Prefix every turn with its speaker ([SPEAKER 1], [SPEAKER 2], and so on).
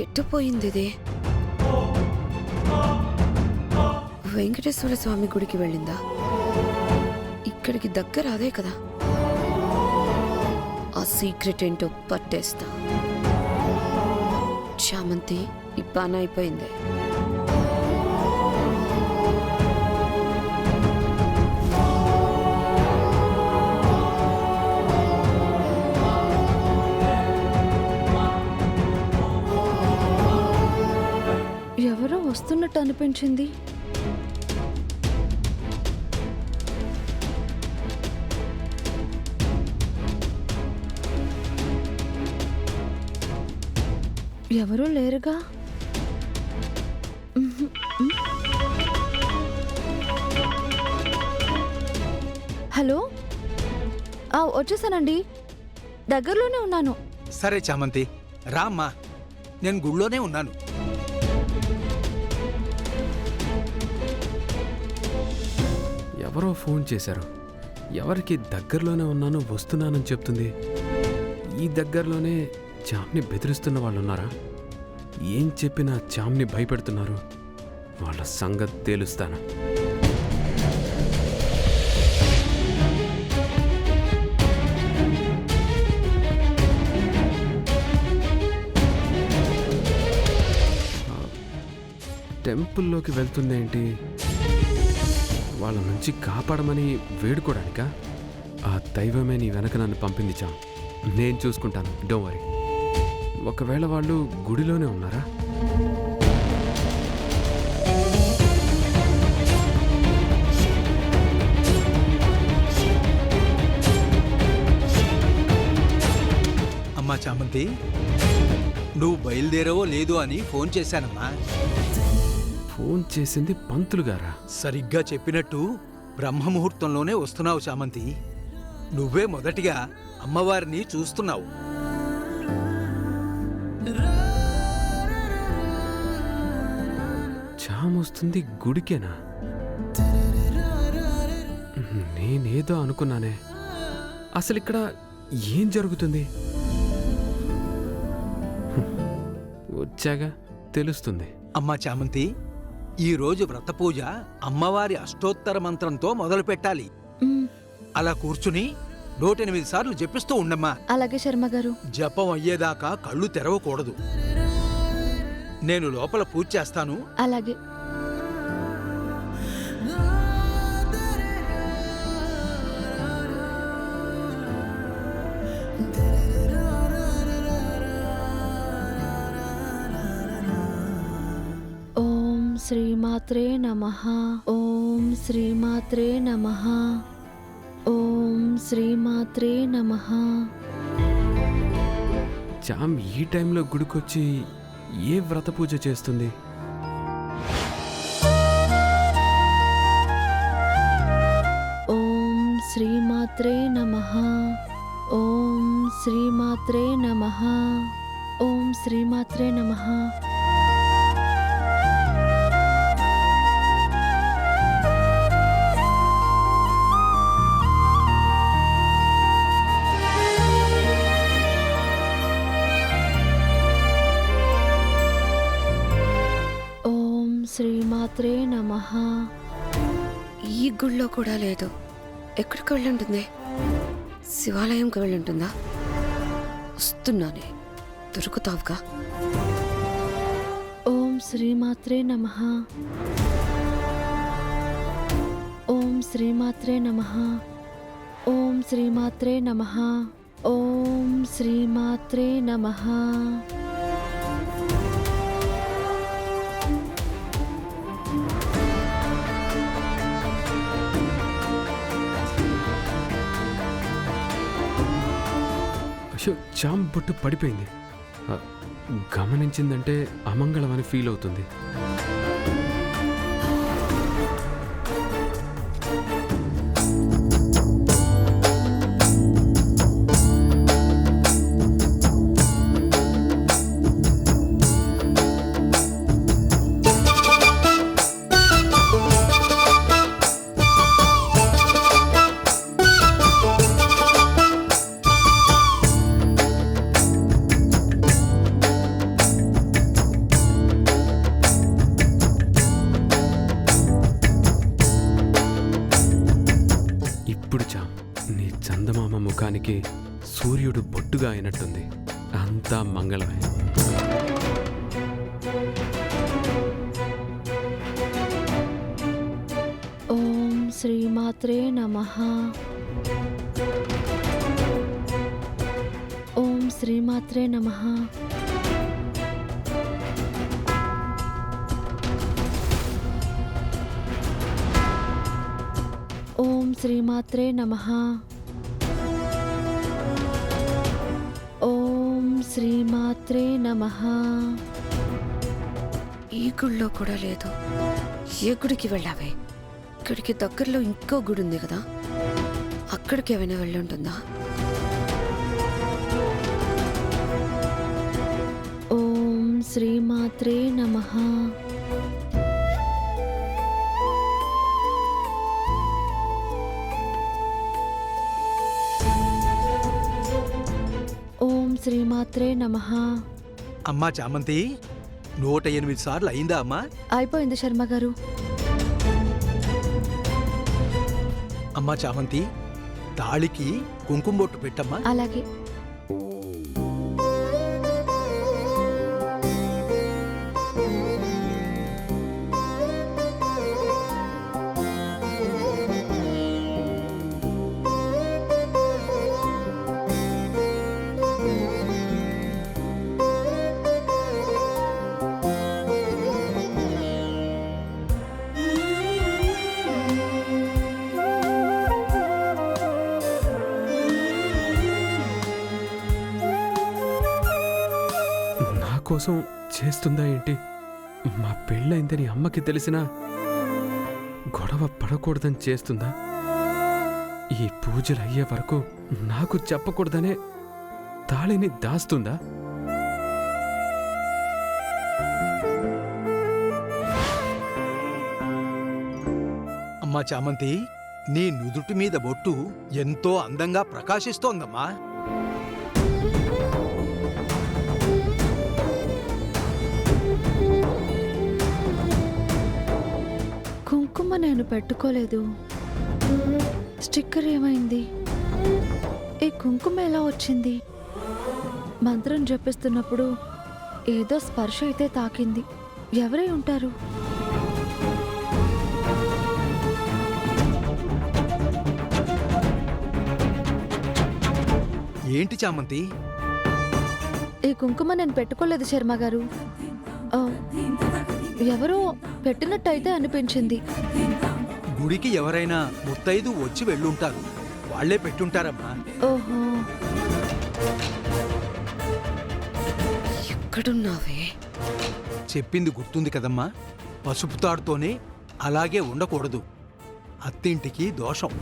[SPEAKER 1] ఎటు పోయింది ఇది? వెంకటేశ్వర స్వామి గుడికి వెళ్ళిందా? ఇక్కడికి దగ్గర అదే కదా. ఆ సీక్రెట్ ఏంటో పట్టేస్తా. చామంతి, ఈ పని అయిపోయింది.
[SPEAKER 2] ఎవరో వస్తున్నట్టు అనిపించింది. ఎవరూ లేరుగా. హలో, వచ్చేసానండి, దగ్గరలోనే ఉన్నాను.
[SPEAKER 3] సరే చామంతి, రామ్మా, నేను గుళ్ళోనే ఉన్నాను.
[SPEAKER 4] ఎవరో ఫోన్ చేశారు. ఎవరికి దగ్గరలోనే ఉన్నాను, వస్తున్నానని చెప్తుంది. ఈ దగ్గరలోనే చామ్ని బెదిరిస్తున్న వాళ్ళు ఉన్నారా? ఏం చెప్పినా చామ్ని భయపెడుతున్నారు. వాళ్ళ సంగతి తేలుస్తాను. టెంపుల్లోకి వెళ్తుందేంటి? వాళ్ళ నుంచి కాపాడమని వేడుకోవడానికా? ఆ దైవమే నీ వెనక నన్ను పంపింది చామ్. నేను చూసుకుంటాను, డోంట్ వరీ. ఒకవేళ వాళ్ళు గుడిలోనే ఉన్నారా?
[SPEAKER 3] అమ్మా చామంతి, నువ్వు బయలుదేరవో లేదో అని ఫోన్ చేశానమ్మా.
[SPEAKER 4] ఫోన్ చేసింది పంతులు గారా?
[SPEAKER 3] సరిగ్గా చెప్పినట్టు బ్రహ్మముహూర్తంలోనే వస్తున్నావు చామంతి. నువ్వే మొదటిగా అమ్మవారిని చూస్తున్నావు.
[SPEAKER 4] చామ్ వస్తుంది గుడికేనా? నేనేదో అనుకున్నానే. అసలు ఇక్కడ ఏం జరుగుతుంది? వచ్చాగా తెలుస్తుంది.
[SPEAKER 3] అమ్మా చామంతి, ఈరోజు వ్రతపూజ అమ్మవారి అష్టోత్తర మంత్రంతో మొదలు పెట్టాలి. అలా కూర్చుని 108 సార్లు జపిస్తూ ఉండమ్మా.
[SPEAKER 2] అలాగే శర్మగారు.
[SPEAKER 3] జపం అయ్యేదాకా కళ్ళు తెరవకూడదు. నేను లోపల పూజ చేస్తాను.
[SPEAKER 2] అలాగే. ఓం శ్రీమాత్రే నమః. ఓం శ్రీమాత్రే నమః. ఓం శ్రీమాత్రే నమః.
[SPEAKER 4] చామ్ ఈ టైంలో గుడికొచ్చి ఏ వ్రత పూజ చేస్తుంది?
[SPEAKER 2] ఓం శ్రీమాత్రే నమః. ఓం శ్రీమాత్రే నమః. ఓం శ్రీమాత్రే నమః. శ్రీమాత్రే నమః.
[SPEAKER 1] ఈ గుళ్ళో కూడా లేదు. ఎక్కడికి వెళ్ళుంటుంది? శివాలయంకి వెళ్ళుంటుందా? వస్తున్నానే, దొరుకుతావుగా.
[SPEAKER 2] ఓం శ్రీమాత్రే నమః. ఓం శ్రీమాత్రే నమః. ఓం శ్రీమాత్రే నమః. ఓం శ్రీమాత్రే నమః.
[SPEAKER 4] అయ్యో, చామ్ బొట్టు పడిపోయింది. గమనించిందంటే అమంగళం అని ఫీల్ అవుతుంది. అంతా మంగళమే.
[SPEAKER 2] ఓం శ్రీమాత్రే నమః. ఓం శ్రీమాత్రే నమః. ఓం శ్రీమాత్రే నమః. ఓం శ్రీమాత్రే నమః.
[SPEAKER 1] ఈ గుడిలో కూడా లేదు. ఏ గుడికి వెళ్ళావే? ఇక్కడికి దగ్గరలో ఇంకో గుడి ఉంది కదా, అక్కడికి ఏమైనా వెళ్ళుంటుందా?
[SPEAKER 2] ఓం శ్రీమాత్రే నమః. ఓం శ్రీమాత్రే నమః.
[SPEAKER 3] అమ్మా చామంతి, 108 సార్లు అయిందా అమ్మా?
[SPEAKER 2] అయిపోయింది శర్మ గారు.
[SPEAKER 3] అమ్మా చామంతి, తాళికి కుంకుమ బొట్టు పెట్టమ్మా.
[SPEAKER 2] అలాగే.
[SPEAKER 4] నా కోసం చేస్తుందా ఏంటి? మా పెళ్ళైందని అమ్మకి తెలిసినా గొడవ పడకూడదని చేస్తుందా? ఈ పూజలు అయ్యే వరకు నాకు చెప్పకూడదనే తాళిని దాస్తుందా?
[SPEAKER 3] అమ్మా చామంతి, నీ నుదుటి మీద బొట్టు ఎంతో అందంగా ప్రకాశిస్తోందమ్మా.
[SPEAKER 2] కుంకుమ నేను పెట్టుకోలేదు. స్టిక్కర్ ఏమైంది? ఈ కుంకుమ ఎలా వచ్చింది? మంత్రం జపిస్తున్నప్పుడు ఏదో స్పర్శ అయితే తాకింది. ఎవరై ఉంటారు?
[SPEAKER 3] ఏంటి చామంతి?
[SPEAKER 2] ఈ కుంకుమ నేను పెట్టుకోలేదు శర్మ గారు. ఆ, ఎవరో పెట్టినట్టయితే అనిపించింది.
[SPEAKER 3] గుడికి ఎవరైనా ముత్తైదు వచ్చి వెళ్ళుంటారు, వాళ్లే పెట్టుంటారమ్మా.
[SPEAKER 2] ఓహో,
[SPEAKER 1] ఎక్కడున్నావే?
[SPEAKER 3] చెప్పింది గుర్తుంది కదమ్మా, పసుపు తాడుతోనే అలాగే ఉండకూడదు. అత్తింటికి దోషం.